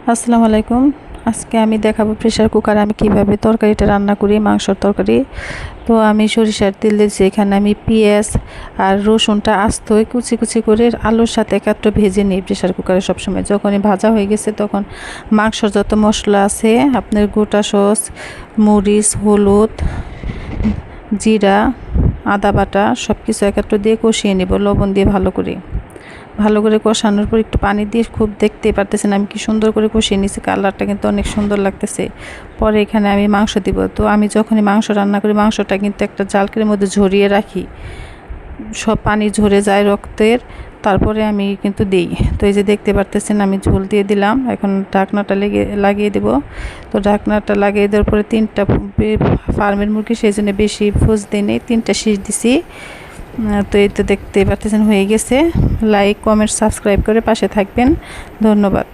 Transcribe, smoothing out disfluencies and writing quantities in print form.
আসসালামু আলাইকুম। আজকে আমি দেখাবো প্রেসার কুকারে আমি কিভাবে তরকারিটা রান্না করি, মাংসের তরকারি। তো আমি সরিষার তেল দিয়েছি, এখানে আমি পেঁয়াজ আর রসুনটা আস্তই কুচি কুচি করে আলুর সাথে একাত্র ভেজে নিই প্রেসার কুকারে। সবসময় যখনই ভাজা হয়ে গেছে তখন মাংসর যত মশলা আছে, আপনার গোটা সস, মরিচ, হলুদ, জিরা, আদা বাটা সব কিছু একাত্র দিয়ে কষিয়ে নেব লবণ দিয়ে ভালো করে কষানোর পর একটু পানি দিয়ে, খুব দেখতেই পারতেছেন আমি কি সুন্দর করে কষিয়ে নিয়েছি, কালারটা কিন্তু অনেক সুন্দর লাগতেছে। পরে এখানে আমি মাংস দিব। তো আমি যখনই মাংস রান্না করি মাংসটা কিন্তু একটা জালকের মধ্যে ঝরিয়ে রাখি, সব পানি ঝরে যায় রক্তের, তারপরে আমি কিন্তু দিই। তো এই যে দেখতে পারতেছেন আমি ঝোল দিয়ে দিলাম, এখন ঢাকনাটা লাগিয়ে দেব। তো ঢাকনাটা লাগিয়ে দেওয়ার পরে 3টা ফার্মের মুরগি, সেই জন্য বেশি ফুজ দিই নেই, 3টা শীষ দিছি। তো এই তো দেখতে পাচ্ছেন হয়ে গেছে। লাইক, কমেন্ট, সাবস্ক্রাইব করে পাশে থাকবেন। ধন্যবাদ।